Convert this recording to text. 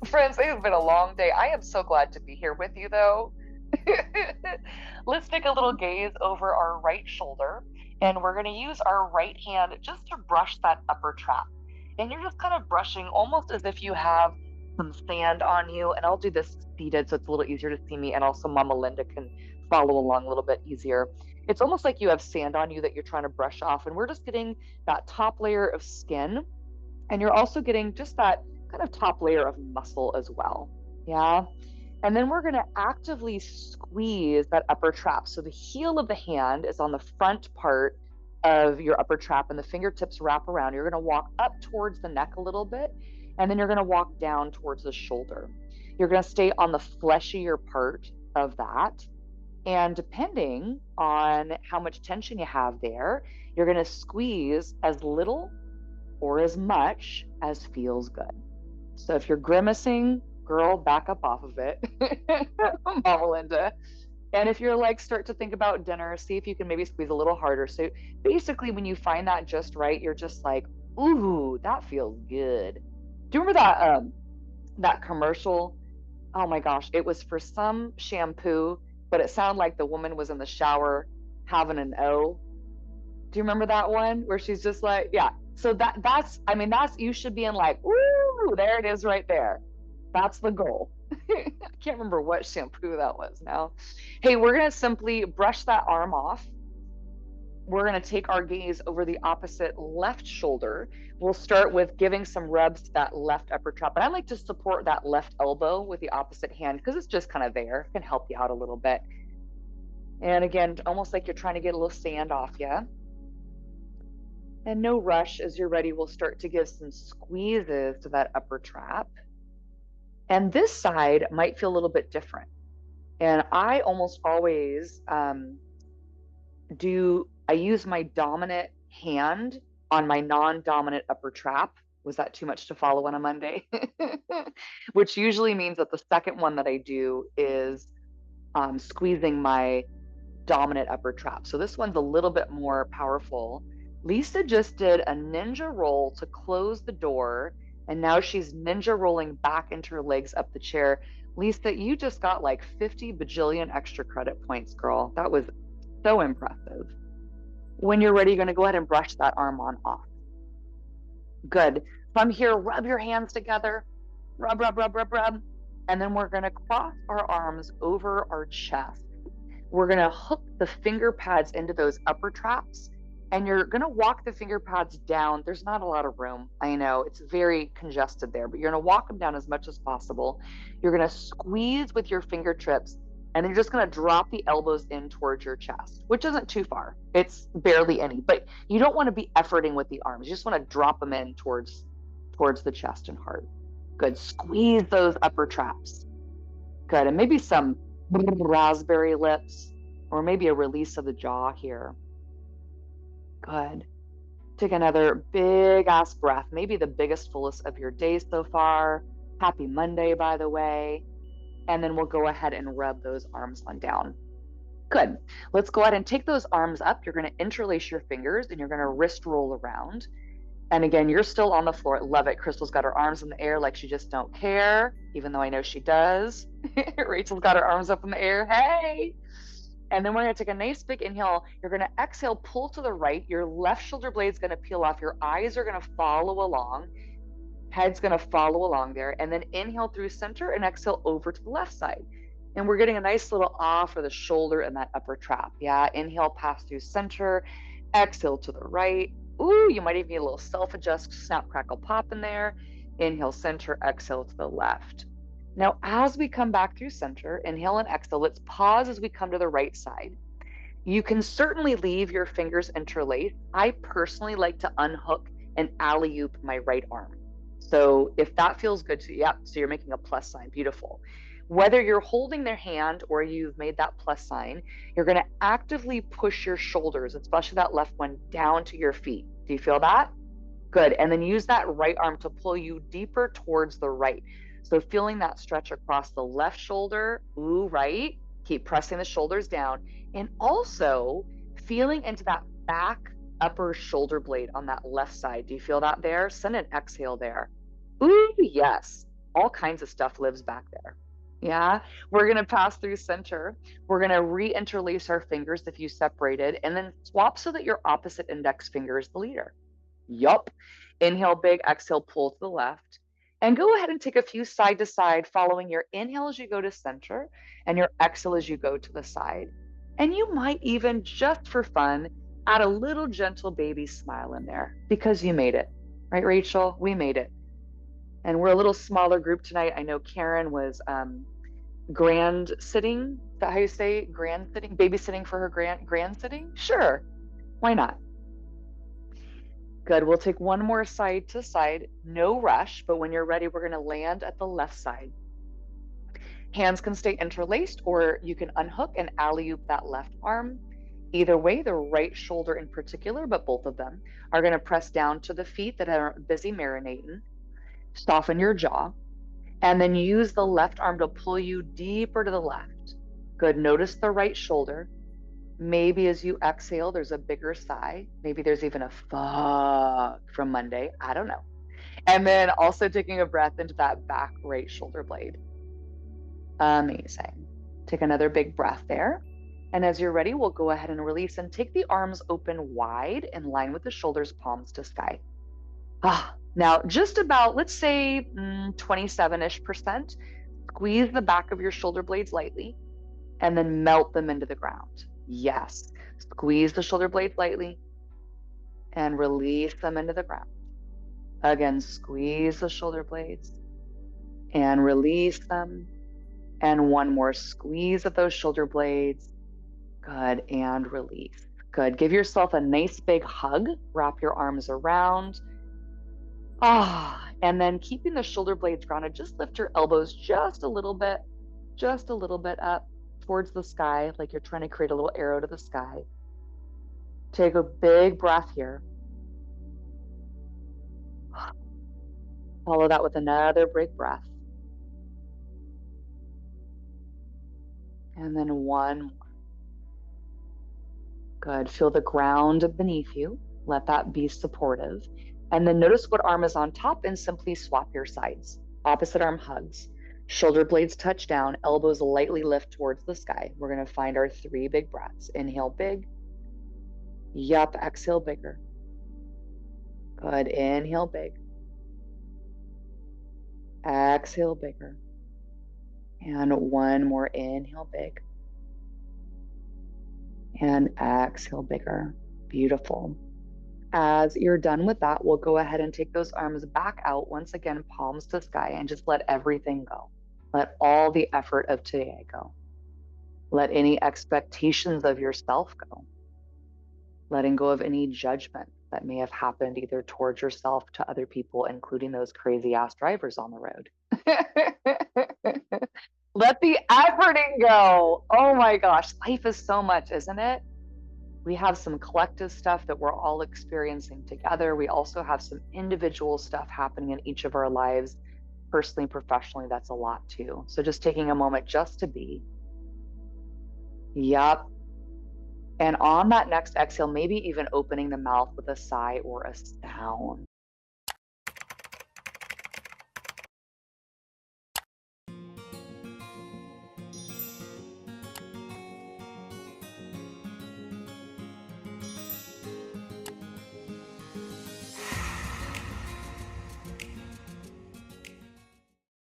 Friends, it has been a long day. I am so glad to be here with you, though. Let's take a little gaze over our right shoulder, and we're going to use our right hand just to brush that upper trap. And you're just kind of brushing almost as if you have some sand on you. And I'll do this seated so it's a little easier to see me, and also Mama Linda can follow along a little bit easier. It's almost like you have sand on you that you're trying to brush off, and we're just getting that top layer of skin, and you're also getting just that kind of top layer of muscle as well. Yeah. And then we're going to actively squeeze that upper trap. So the heel of the hand is on the front part of your upper trap, and the fingertips wrap around. You're going to walk up towards the neck a little bit, and then you're going to walk down towards the shoulder. You're going to stay on the fleshier part of that. And depending on how much tension you have there, you're going to squeeze as little or as much as feels good. So if you're grimacing, girl, back up off of it, Mama Linda. And if you're like, start to think about dinner, see if you can maybe squeeze a little harder. So basically, when you find that just right, you're just like, ooh, that feels good. Do you remember that commercial? Oh my gosh, it was for some shampoo, but it sounded like the woman was in the shower having an O. Do you remember that one where she's just like, yeah. So that's I mean, that's you should be in like, ooh, there it is right there. That's the goal. I can't remember what shampoo that was now. Hey, we're gonna simply brush that arm off. We're gonna take our gaze over the opposite left shoulder. We'll start with giving some rubs to that left upper trap. And I like to support that left elbow with the opposite hand because it's just kind of there. It can help you out a little bit. And again, almost like you're trying to get a little sand off you. And no rush. As you're ready, we'll start to give some squeezes to that upper trap. And this side might feel a little bit different. And I almost always I use my dominant hand on my non-dominant upper trap. Was that too much to follow on a Monday? Which usually means that the second one that I do is squeezing my dominant upper trap. So this one's a little bit more powerful. Lisa just did a ninja roll to close the door, and now she's ninja rolling back into her legs up the chair. Lisa, you just got like 50 bajillion extra credit points, girl. That was so impressive. When you're ready, you're going to go ahead and brush that arm on off. Good. From here, rub your hands together. Rub, rub, rub, rub, rub. And then we're going to cross our arms over our chest. We're going to hook the finger pads into those upper traps, and you're going to walk the finger pads down. There's not a lot of room. I know it's very congested there, but you're going to walk them down as much as possible. You're going to squeeze with your fingertips, and then you're just going to drop the elbows in towards your chest, which isn't too far. It's barely any, but you don't want to be efforting with the arms. You just want to drop them in towards the chest and heart. Good. Squeeze those upper traps. Good. And maybe some raspberry lips, or maybe a release of the jaw here. Good. Take another big ass breath, maybe the biggest, fullest of your day so far. Happy Monday, by the way. And then we'll go ahead and rub those arms on down. Good. Let's go ahead and take those arms up. You're going to interlace your fingers and you're going to wrist roll around. And again, you're still on the floor. Love it. Crystal's got her arms in the air like she just don't care, even though I know she does. Rachel's got her arms up in the air. Hey. And then we're going to take a nice big inhale. You're going to exhale, pull to the right. Your left shoulder blade is going to peel off. Your eyes are going to follow along. Head's going to follow along there. And then inhale through center and exhale over to the left side. And we're getting a nice little ah for the shoulder and that upper trap. Yeah. Inhale, pass through center. Exhale to the right. Ooh, you might even get a little self-adjust, snap, crackle, pop in there. Inhale, center, exhale to the left. Now, as we come back through center, inhale and exhale, let's pause as we come to the right side. You can certainly leave your fingers interlaced. I personally like to unhook and alley-oop my right arm. So if that feels good to you, yeah, so you're making a plus sign, beautiful. Whether you're holding their hand or you've made that plus sign, you're going to actively push your shoulders, especially that left one, down to your feet. Do you feel that? Good. And then use that right arm to pull you deeper towards the right. So feeling that stretch across the left shoulder, ooh, right. Keep pressing the shoulders down. And also feeling into that back upper shoulder blade on that left side. Do you feel that there? Send an exhale there. Ooh, yes. all kinds of stuff lives back there. Yeah, we're going to pass through center. We're going to re-interlace our fingers if you separated, and then swap so that your opposite index finger is the leader. Yup. Inhale big, exhale, pull to the left. And go ahead and take a few side to side, following your inhale as you go to center and your exhale as you go to the side. And you might even, just for fun, add a little gentle baby smile in there because you made it. Right, Rachel? We made it. And we're a little smaller group tonight. I know Karen was grand sitting. Is that how you say grand sitting? Babysitting for her grand sitting? Sure. Why not? Good. We'll take one more side to side. No rush, but when you're ready, we're going to land at the left side. Hands can stay interlaced, or you can unhook and alley-oop that left arm. Either way, the right shoulder in particular, but both of them, are going to press down to the feet that are busy marinating. Soften your jaw, and then use the left arm to pull you deeper to the left. Good. Notice the right shoulder. Maybe as you exhale, there's a bigger sigh. Maybe there's even a fuck from Monday. I don't know. And then also taking a breath into that back right shoulder blade. Amazing. Take another big breath there. And as you're ready, we'll go ahead and release and take the arms open wide in line with the shoulders, palms to sky. Now, just about, let's say 27-ish%, squeeze the back of your shoulder blades lightly and then melt them into the ground. Yes, squeeze the shoulder blades lightly and release them into the ground. Again, squeeze the shoulder blades and release them. And one more squeeze of those shoulder blades. Good, and release. Good. Give yourself a nice big hug. Wrap your arms around. And then keeping the shoulder blades grounded, just lift your elbows just a little bit up towards the sky, like you're trying to create a little arrow to the sky. Take a big breath here. Follow that with another big breath. And then one more. Good. Feel the ground beneath you. Let that be supportive. And then notice what arm is on top and simply swap your sides. Opposite arm hugs. Shoulder blades touch down, elbows lightly lift towards the sky. We're going to find our 3 big breaths. Inhale big. Yup. Exhale bigger. Good. Inhale big. Exhale bigger. And one more. Inhale big. And exhale bigger. Beautiful. As you're done with that, we'll go ahead and take those arms back out once again, palms to sky, and just let everything go. Let all the effort of today go. Let any expectations of yourself go. Letting go of any judgment that may have happened either towards yourself, to other people, including those crazy ass drivers on the road. Let the efforting go. Oh my gosh, life is so much, isn't it? We have some collective stuff that we're all experiencing together. We also have some individual stuff happening in each of our lives, personally, professionally. That's a lot too. So just taking a moment just to be. Yup. And on that next exhale, maybe even opening the mouth with a sigh or a sound.